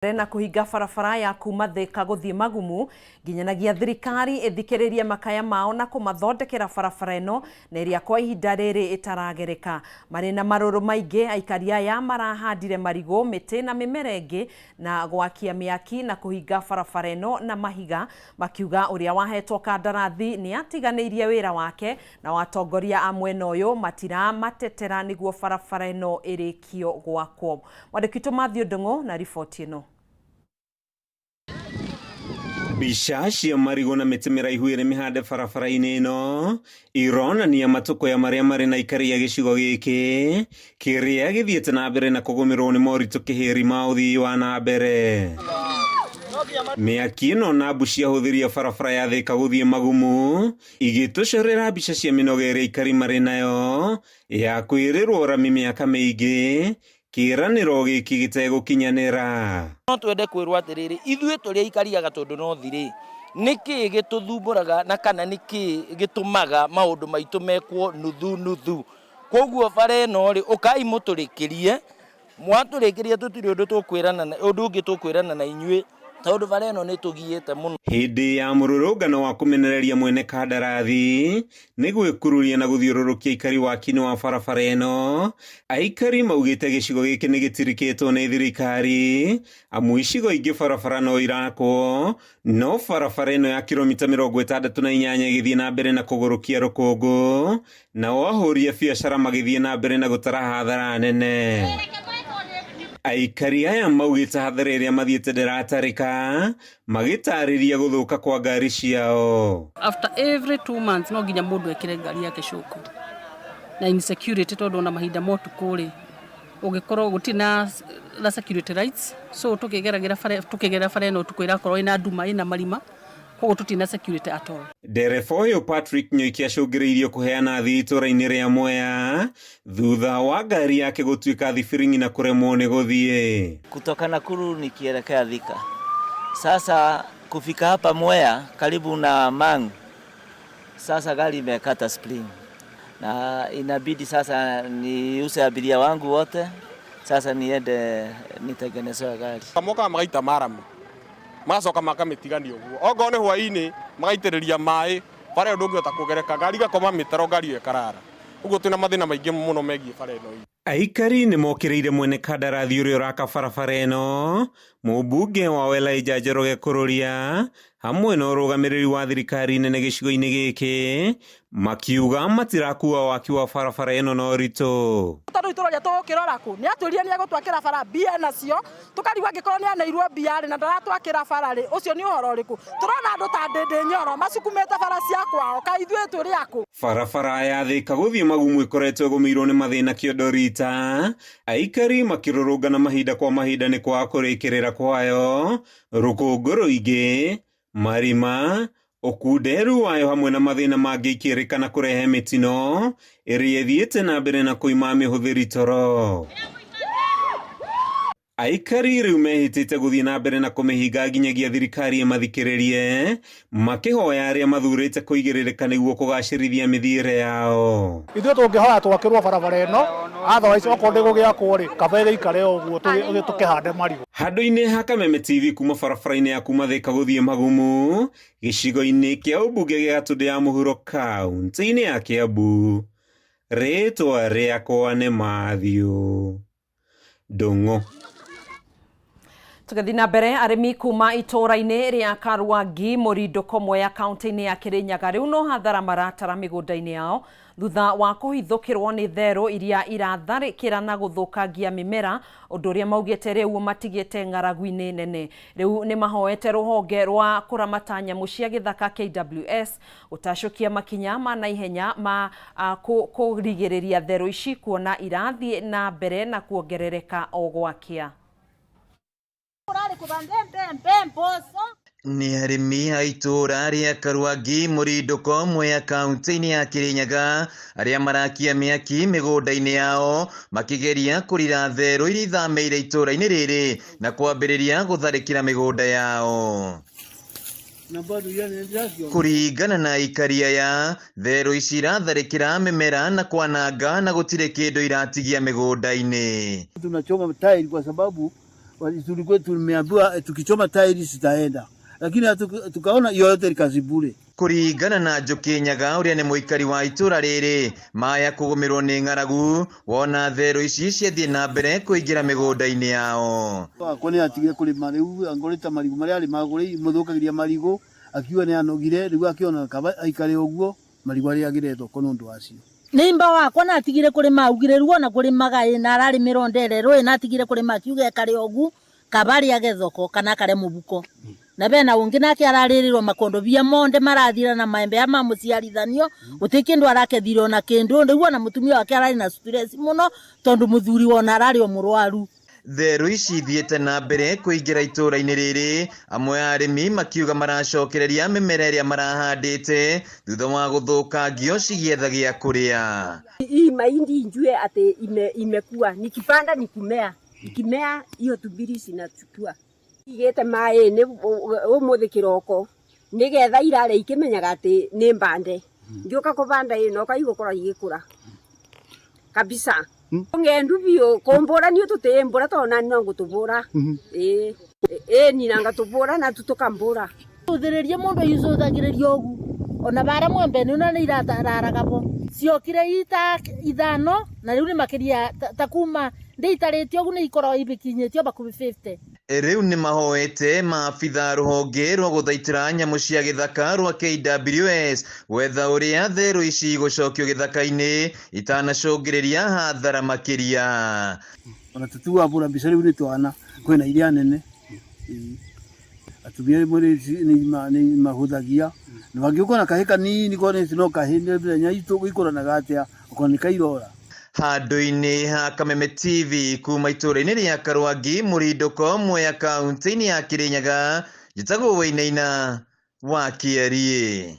na kuhinga barabara ya kuma Thika guthii Magumu nginyanagia thirikari ithikiririe makaya mao na kumathondekera barabara ino na iria kwa ihinda riri itaragereka. Mari na maruru maingi aikari aya marahandire marigo, miti na mimera ingi na gwakia miaki na kuhinga barabara ino na mahiga, makiuga uria wahetwo kandarathi ni atiganiirie wira wake na watongoria a mwena uyu matira matetera niguo barabara ino irikio gwakwo. Mwandĩki Matthew Ndung'u na riboti ino. Bica cia marigo na miti miraihu iri mihande barabara-ini ino ironania matuko ya maria mari na ikari ya gicigo giki kiria githiete na mbere na kugumirwo ni moritu kihiri ma uthii wa na mbere. Miaki ino na mbu ciahuthiria barabara ya Thika guthii Magumu igitucorera bica cia minoga iria ikari mari nayo ya kwirirwo rami miaka miingi kiraniro giki gitegukinyanira. No twende kwirwo atiriri ithuĩ tũrĩa ikariaga tondu no thiri niki gituthumburaga na kana niki gitumaga maundu maitu mekwo nuthu koguo bare no ri ukai muturikirie mwaturikirie tutiri undu tukwirana undu ungi tukwirana na inyuĩ tondu bare no nitugiite muno. Hindi ya mururungano wa kumenereria mwene kandarathi ni gwikururia na guthiururukia ikari wakini wa barabara ino. Aikari maugite gicigo giki ni gitirikitwo ni thirikari amu icigo ingi barabara no irakwo, no barabara ino ya kilomita 68 igithii na mbere na kugurukia rukungu na ahũri biacara magithii na mbere na gutara hathara nene. Aikari aya maugite hathara iria mathiete ndiratarika magitariria guthuka kwa ngari ciao. After every 2 months no nginya mundu ekire ngari yake cuku na insecurity tondu na mahinda motukuri ugikorwo gutina na security rights, so tukigera bare no tukwira korwo ina nduma ina marima koguo tutina security at all. Ndereba uyu Patrick Nyoiki acungiriirio kuheana thitora-ini ria Mwea thutha wa ngari yake gutuika thibiringi na kuremwo ni guthie. Kutoka Nakuru nikielekea Thika. Sasa kufika hapa Mwea karibu na Mangu, sasa gari imekata spring na inabidi sasa niuse abiria wangu wote, sasa niende nitengenezewe gari. Kamoka magaita maramu macoka makamitiganio guo ogo ne hwaini magaitiriria mai bare undu ngota kugereka ngari gakoma mitaro ngari ekarara uguo tuna mathina maingi muno megie bare no. Aikari ni mokireire mwene kandarathi uria uraka barabara ino, mubunge wa Welaija Njoroge Kururia hamwe na urugamiriri wa thirikari nene gicigo-ini giki makiuga matirakuwa waki wa barabara ino no rito. Tondu ituroria tukirora ku ni atwirie ni agutwakira bara bia nacio tukarigwa ngikorwo ni anairwo bia na ndaratwakira bara ri ucio ni uhoro riku turona andu ta ndindi nyoro macukumite bara cia kwao ka ithuĩ turi aku. Barabara ya Thika guthii Magumu ikoretwo gumirwo ni mathina kiondorita, aikari makirurungana mahinda kwa mahinda ni kwa kurikirira kwayo, rukungu ruingi, marima, ukunderu wayo hamwe na mathina mangi ikirikana kurehe mitino iria ithiete na mbere na kuima mihuthiri toro. Aikari riu mehitite guthii na mbere na kumihinga nginyagia thirikari imathikiririe makihoya aria mathurite kuigiririka niguo kugacirithia mithiire yao. Ithuĩ tũngĩhoya twakĩrwo barabara ĩno otherwise okorwo ndĩgũgĩakwo rĩ kabere ikare ũguo tũkĩhande marigo. Handũ-inĩ ha Kameme TV kuma barabara-inĩ ya kuma Thika guthii Magumu gicigo-inĩ kia ubunge gia Gatũndũ ya Mohoro kaunti-inĩ ya Kiambu, ritwa riakwa ni Matthew Ndung'u. Tugathii na mbere, arimi kuma itora-ini ria Karwangi Murinduko Mwea kaunti-ini ya Kirinyaga riu no hathara maratara migunda-ini yao thutha wa kuhithukirwo ni thero iria iratharikira na guthukangia mimera, undu uria maugite riu matigite ng'aragu-ini nene. Riu ni mahoete ruhonge rwa kuramata nyamu cia githaka KWS utacukia makinya ma naihenya ma kurigiriria thero ici kuona irathie na mbere na kuongerereka o gwakia. Ni arimi a itura ria Karwangi Murinduko Mwea kaunti-ini ya Kirinyaga aria marakia miaki migunda-ini yao makigeria kurira thero iria ithameire itura-ini riri na kwambiriria gutharikira migunda yao. Kuringana na aikari aya, thero ici iratharikira mimera na kwananga na gutire kindu iratigia migunda-ini. Tunachoma tairi kwa sababu tulikuwa tumeambiwa tukichoma tairi zitaenda, lakini tukaona yote likazi bure. Kuringana na Njukinyaga uria ni muikari wa itura riri maya kugumirwo ni ng'aragu wona thero ici ciathie na mbere kuingira migunda-ini yao. Akone atigire kurima riu angorita marigu maria ari maguri muthukagiria marigu akiwa ni anogire riu akiona kaba aikare uguo marigu ari agiretwo kono ndu acio. Nimba wakwa na atigire kurima augire ruo na kurimaga ina ararimiro nderero na atigire kurima akiuge kare ugu kabari agethoko kana kare mubuko. Na bena ungi nake araririrwo makondo bia monde marathira na maembe ya mamuciarithanio utikindu arakethirwo na kindu ndigwo na mutumia wake arari na stress muno tondu muthuri wona arari omurwaru. Thero ici thiete na mbere kuingira itura-ini riri amwe arimi makiuga maracokereria mimera iria marahandite thutha wa guthukangio cigietha gia kuria. Hii mahindi njue ate imekuwa nikipanda nikumea ikimea hiyo tubiri sinachukua igete mai ni umuthi kiroko nigetha irare ikimenyaga ati ni mbande ngioka kubanda ino kaigukora igikura kabisa ngendu bio kombora ni tutembora tona no ngutubura ni nanga tubura na tutukambura uthiririe mundu yuzuthagiririo ogu ona bara mwembe ni na iratararaga bo ciokire ithano na riu ni makiria takuma ndeitarĩtio ogu nĩ ikorwo ibikinyĩtio bakubi 50. Riu ni mahoete maabitha ruhonge rwa guthaitira nyamu cia githaka rwa KWS wetha uria thero ici gucokio githaka-ini itanacungiriria hathara makiria. Ona tutua bura mbica riu ni twana kwina iria nene atumia ni mahuthagia na wangiukona kahika nini kone no kahinde nya itu ikoranaga atia ukoni kairora. Handu-ini ha Kameme TV kuma itura-ini ria Karwangi Murindoko ya kaunti-ini ya Kirinyaga njitagwo Wainaina wa Kiarie.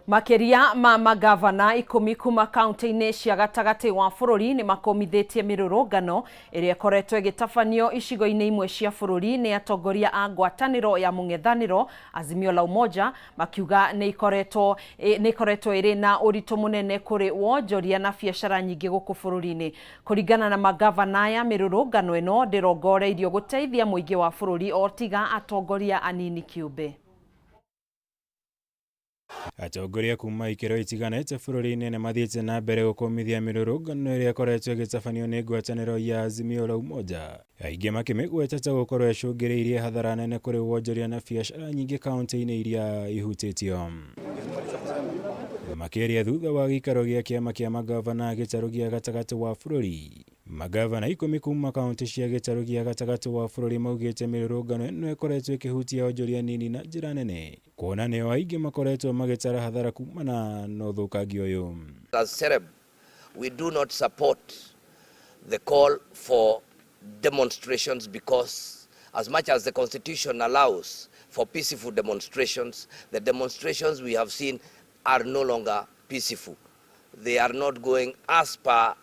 Makiria ma magavana 10 kuma kaunti-ini cia gatagati wa bururi ni makomithitie mirurungano iria koretwo igitabanio icigo-ini imwe cia bururi ni atongoria a ngwataniro ya mung'ethaniro Azimio la Umoja makiuga ni ikoretwo iri na urito munene kuri wonjoria na biacara nyingi guku bururi-ini. Kuringana na magavana ya mirurungano ino ndirongoreirio guteithia muingi wa bururi otiga atongoria anini kiumbe. Atongoria kuma ikero itiganete bururi-ini ni mathiete na mbere gukomithia mirurungano iria koretwo igitabanio ni ngwataniro ya Azimio la Umoja, aingi makimigweta ta gukorwo icungiriirie hathara nene kuri wonjoria na biacara nyingi kaunti-ini iria ihutitio. Makiria thutha wa gikaro gia kiama kia magavana gitaru gia gatagati wa bururi, magavana 10 kuma kaunti cia gitaru gia gatagati wa bururi maugite mirurungano ino ikoretwo ikihutia wonjoria nini na njira nene kuona nio aingi makoretwo magitara hathara kumana na uthukangio uyu. As CEREB, we do not support the call for demonstrations because as much as the constitution allows for peaceful demonstrations, the demonstrations we have seen are no longer peaceful. They are not going as per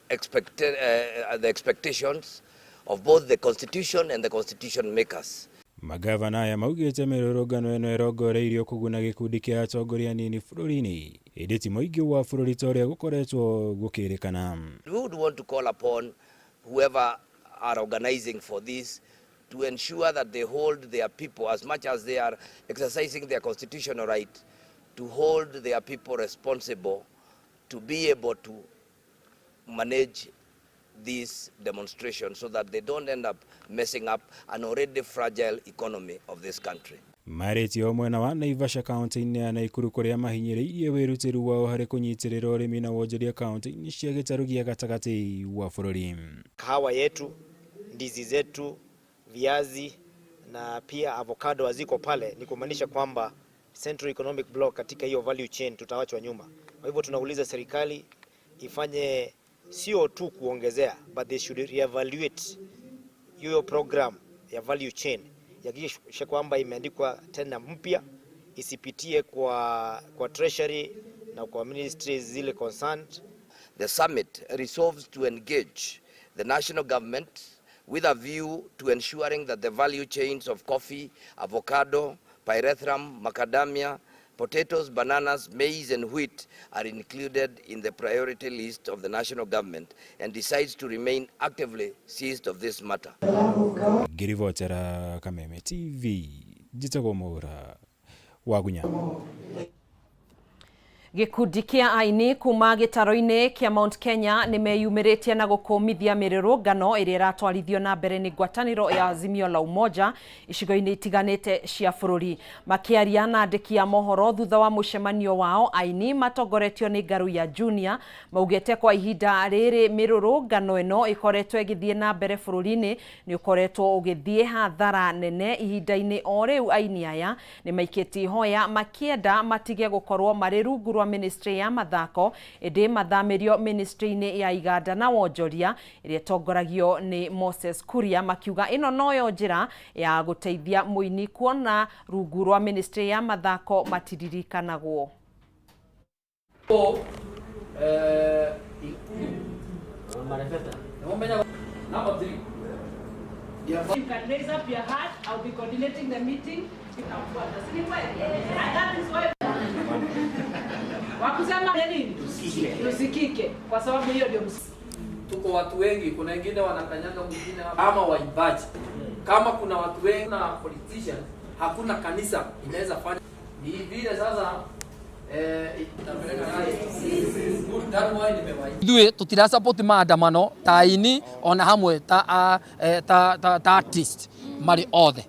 the expectations of both the constitution and the constitution makers. Magavana ya maugite mirurungano ino irongoreirio kuguna gikundi kia atongoria nini bururi-ini indi muingi wa bururi toria gukoretwo gukirikana. We would want to call upon whoever are organizing for this to ensure that they hold their people as much as they are exercising their constitutional right to hold their people responsible to be able to manage these demonstrations so that they don't end up messing up an already fragile economy of this country. Maretio mwena wa Naivasha kaunti-ini ya Naikuru kuria mahinyiriirie wirutiru wao hari kunyitirira urimi na wonjoria kaunti-ini cia gitaru gia gatagati wa bururi. Kahawa yetu, ndizi zetu, viazi na pia avocado haziko pale, ni kumaanisha kwamba Central Economic Block katika hiyo value chain tutawachwa nyuma. Kwa hivyo tunauliza serikali ifanye sio tu kuongezea, but they should reevaluate hiyo program ya value chain, yakikisha kwamba imeandikwa tena mpya, isipitie kwa treasury na kwa ministries zile concerned. The summit resolves to engage the national government with a view to ensuring that the value chains of coffee, avocado, pyrethrum, macadamia, Potatoes, bananas, maize, and wheat are included in the priority list of the national government and decides to remain actively seized of this matter. Ngirivotera Kameme TV, Jitagwo Mohoro Wagunya. Gikundi kia aini kuma gitaro-ini kia Mount Kenya nimeyumiritie na gukumithia mirurungano iria iratwarithio na mbere ni ngwataniro ya Azimio la Umoja icigo-ini itiganite cia bururi. Makiaria na andiki ya mohoro thutha wa mucemanio wao, aini matongoretio ni ngaru ya Junior maugite kwa ihinda riri mirurungano ino ikoretwo igithie na mbere bururi-ini ni ukoretwo ugithie hathara nene ihinda-ini o riu. Aini aya ni maikiti hoya makienda matige gukorwo mari rungu rwa Ministry ya mathako indi mathamirio ministry-ini ya iganda na wonjoria iria tongoragio ni Moses Kuria, makiuga ino noyo njira ya guteithia muini kuona rungu rwa Ministry ya mathako matiririkanaguo. You can raise up your hand. I'll be coordinating the meeting. Wakusema nini? Tusikike. Kwa sababu hiyo ndio tuko watu wengi, kuna wengine wanakanyaga mwingine ama waimbaji. Kama kuna watu wengi na politicians, hakuna kanisa inaweza fanya. Ni vile sasa Ithuĩ tutira support maandamano ta aini ona hamwe ta artist mari othe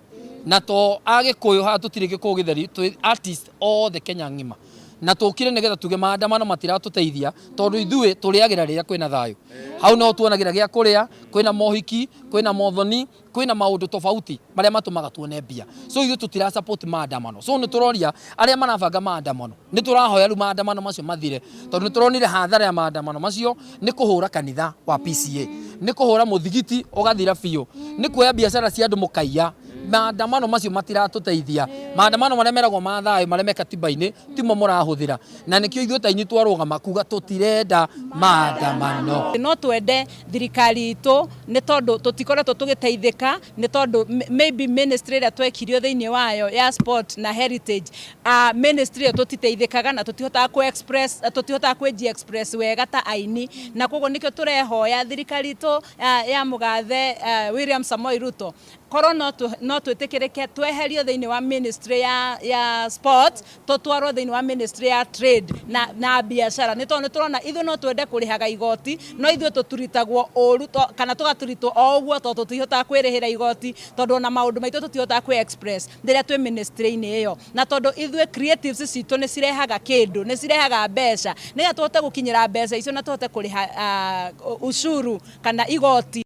na to agikuyu ha tutire gikuyu githeri tu artist othe Kenya ngima na tukire nigetha tuge maandamano matiratuteithia tondu ithuĩ turiagira riria kwina thayu hau no tuonagira gia kuria kwina mohiki kwina mothoni kwina maundu tofauti maria matumaga tuone mbia so ithuĩ tutira support maandamano so ni turoria aria manabanga maandamano ni turahoya ru maandamano macio mathire tondu ni turonire hathara ya maandamano macio ni kuhura kanitha wa PCA ni kuhura muthigiti ugathira biu ni kuoya biashara cia andu mukaiya maandamano macio matiratuteithia maandamano maria meragwo ma thayu maria me katiba-ini timo murahuthira na nikio ithuĩ ta inyi twarugama kuga tutirenda maandamano no twende thirikari itu ni tondu tutikoretwo tugiteithika ni tondu maybe ministry ria twekirio thiini wayo ya sport na heritage ministry io tutiteithikaga na tutihotaga ku express tutihotaga kwenji express wega ta aini na koguo nikio turehoya thirikari itu ya mugathe William Samoei Ruto korwo no twitikirike tweherio thiini wa ministry ya sport tutwarwo thiini wa ministry ya trade na biashara ni tondu turona ithu no twende kurihaga igoti no ithu tuturitagwo uru kana tugaturitwo o uguo tondu tutihotaga kwirihira igoti tondu na maundu maitu tutihotaga ku express ndiria twi ministry-ini iyo na tondu ithu creatives citu ni cirehaga kindu ni cirehaga mbeca nigetha tuhote gukinyira mbeca icio na tuhote kuriha ushuru kana igoti.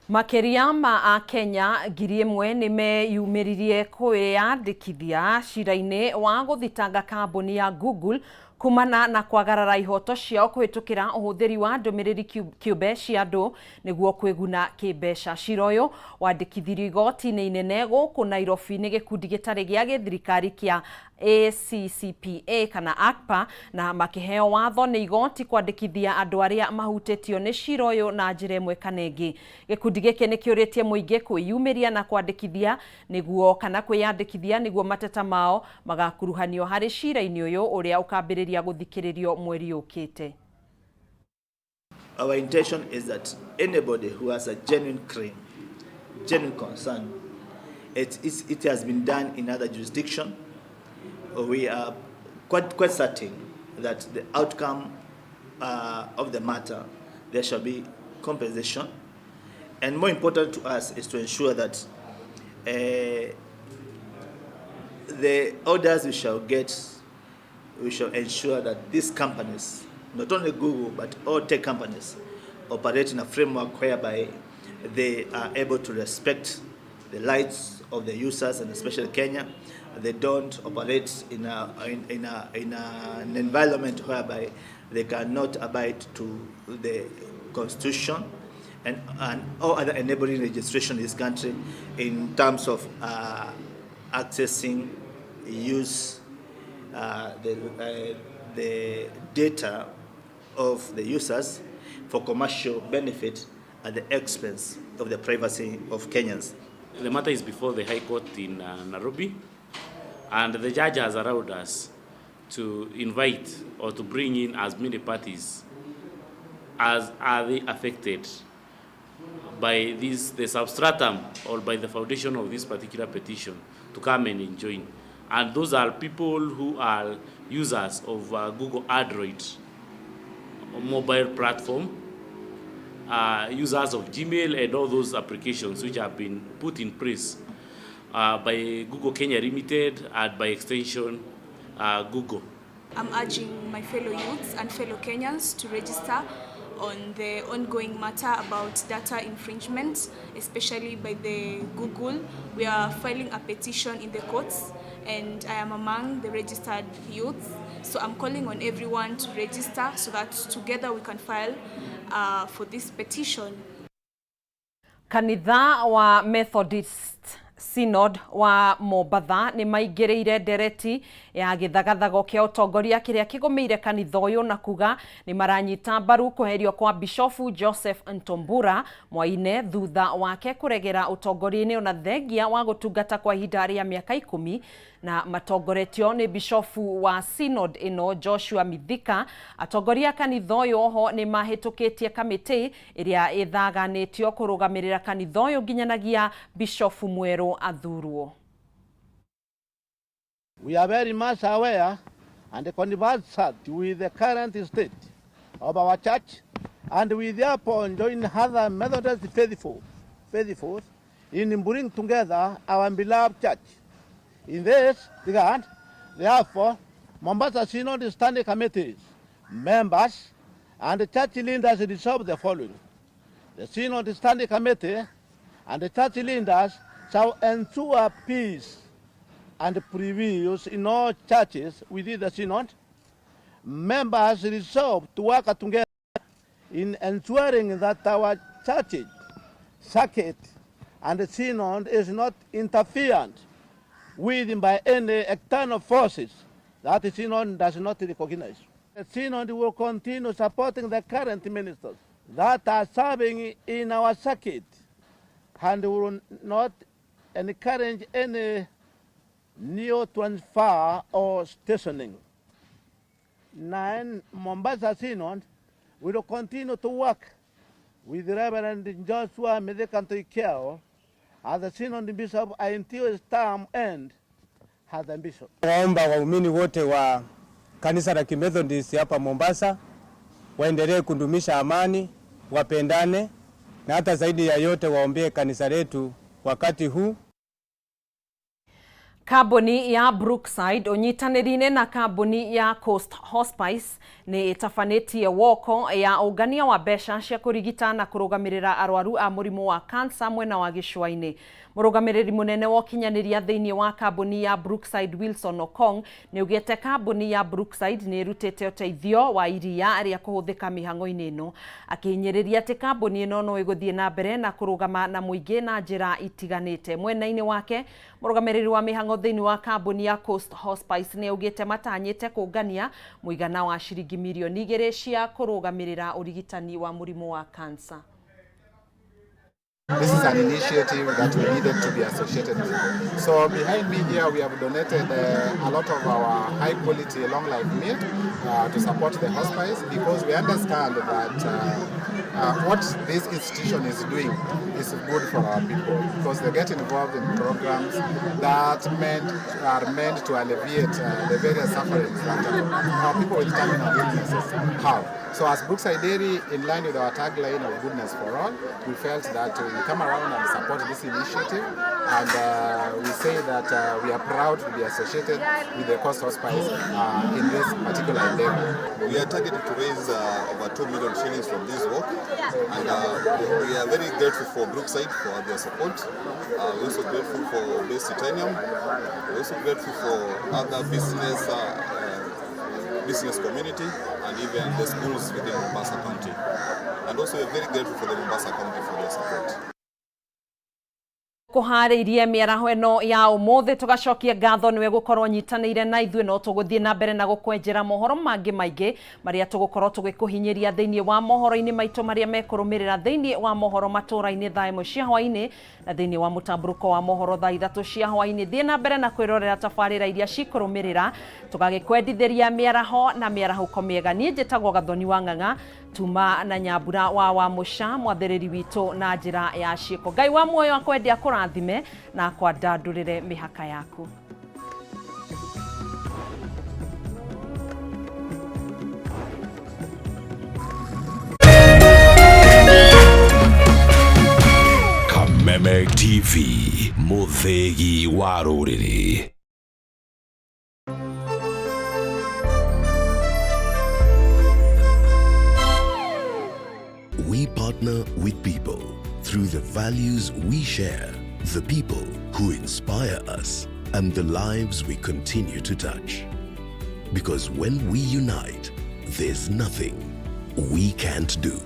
Makiria ma a Kenya ngiri imwe ni meyumiririe kwiyandikithia cira-ini wa guthitanga kambuni ya Google kumana na kwagarara ihoto ciao kuhitukira uhuthiri wa ndumiriri kiumbe cia andu niguo kwiguna kimbeca. Cira uyu wandikithirio igoti-ini inene guku Nairobi ni gikundi gitari gia githirikari kia ACCPA kana ACPA na makiheo watho ni igoti kwandikithia andu aria mahutitio ni cira uyu na njira imwe kana ingi. Gikundi giki ni kiuritie muingi kwiyumiria na kwandikithia niguo kana kwiyandikithia niguo mateta mao magakuruhanio hari cira-ini uyu uria ukambiriria guthikiririo mweri ukite. Our intention is that anybody who has a genuine claim, genuine concern, it has been done in other jurisdiction. We are quite certain that the outcome of the matter, there shall be compensation. And more important to us is to ensure that the orders we shall get, we shall ensure that these companies, not only Google, but all tech companies, operate in a framework whereby they are able to respect the rights of the users, and especially Kenya. They don't operate in an environment whereby they cannot abide to the constitution and all other enabling legislation in this country in terms of accessing, use the data of the users for commercial benefit at the expense of the privacy of Kenyans. the matter is before the High Court in Nairobi, and the judge has allowed us to invite or to bring in as many parties as are they affected by this, the substratum or by the foundation of this particular petition, to come and join. And those are people who are users of Google Android mobile platform, users of Gmail and all those applications which have been put in place by Google Kenya Limited and by extension Google. I'm urging my fellow youths and fellow Kenyans to register on the ongoing matter about data infringement, especially by the Google. We are filing a petition in the courts, and I am among the registered youths. So I'm calling on everyone to register so that together we can file for this petition. Kanitha wa Methodist Synod wa Mombatha ni maigereire ndereti ya githagathago kia utongoria kiria kigomeire kanitha uyu na kuga ni maranyita mbaru kuherio kwa Bishofu Joseph Ntombura mwaine thutha wake kuregera utongoria-ini ona thengia wa gutungata kwa ihinda ria miaka 10 na matongoretio ni Bishofu wa Synod ino Joshua Mithika. Atongoria kanitha uyu oho ni mahitukitie kamiti iria ithaganitio kurugamirira kanitha uyu nginyanagia Bishofu mweru athurwo. We are very much aware and conversant with the current state of our church, and we therefore join other Methodist faithful in bringing together our beloved church. In this regard, therefore, Mombasa Synod Standing Committees, members, and the church leaders resolve the following. The Synod Standing Committee and the church leaders shall ensure peace and prevails in all churches within the Synod. Members resolve to work together in ensuring that our churches, circuit, and the Synod is not interfered with by any external forces that the Synod does not recognize. The Synod will continue supporting the current ministers that are serving in our circuit and will not encourage any new transfer or stationing. 9. Mombasa Synod will continue to work with Reverend Joshua Mithika as the Synod Bishop until his term end as the Bishop. Waomba waumini wote wa kanisa la Kimethodist hapa Mombasa waendelee kudumisha amani, wapendane, na hata zaidi ya yote waombee kanisa letu wakati huu. Kambuni ya Brookside unyitanirine na kambuni ya Coast Hospice ni itafanĩtie woko ya ungania wa mbeca cia kurigita na kurugamirira arwaru a murimu wa cancer mwena wa gicua-ini. Murugamiriri munene wa kinyaniria thiini wa kambuni ya Brookside Wilson Okong ni ugite kambuni ya Brookside ni irutite uteithio wa iria ria kuhuthika mihango-ini ino, akihinyiriria ati kambuni ino no iguthie na mbere na kurugama na muingi na njira itiganite. Mwena-ini wake murugamiriri wa mihango thiini wa kambuni ya Coast Hospice ni ugite matanyite kungania muigana wa shiringi milioni 2 cia kurugamirira urigitani wa murimu wa cancer. This is an initiative that we needed to be associated with. So behind me here we have donated a lot of our high quality long life meat to support the hospice, because we understand that what this institution is doing is good for our people, because they get involved in programs that are meant to alleviate the various sufferings that our people with terminal illnesses have. So as Brookside Dairy, in line with our tagline of goodness for all, we felt that we come around and support this initiative, and we say that we are proud to be associated with the Coast Hospice in this particular endeavor. We are targeted to raise over 2 million shillings from this work, and we are very grateful for Brookside for their support. We're also grateful for Base Titanium. We're also grateful for other business community, and even the schools within Mombasa County. And also we're very grateful for the Mombasa County for their support. kuhariirie miaraho eno ya umuthi tugacokia ngatho niwe gukorwo nyitanire na ithuĩ no tuguthie na mbere na gukwenjera mohoro mangi maingi maria tugukorwo tugikuhinyiria thiini wa mohoro-ini maitu maria mekurumirira thiini wa mohoro matura-ini thaa imwe cia hwaini na thiini wa mutamburuko wa mohoro thaa 3 cia hwaini. Thie na mbere na kwirorera tabarira iria cikurumirira tugagikwendithĩria miaraho na miarahuko miega. Nie njĩtagwo Gathoni wa Ng'ang'a tuma na Nyambura wa Musha mwathĩrĩri witũ na njĩra ya ciĩko. Ngai wa muoyo akwendia kũrathime na akwandandũrĩre mĩhaka yaku. Kameme TV, mũthĩgi wa rũrĩrĩ. We partner with people through the values we share, the people who inspire us, and the lives we continue to touch. Because when we unite, there's nothing we can't do.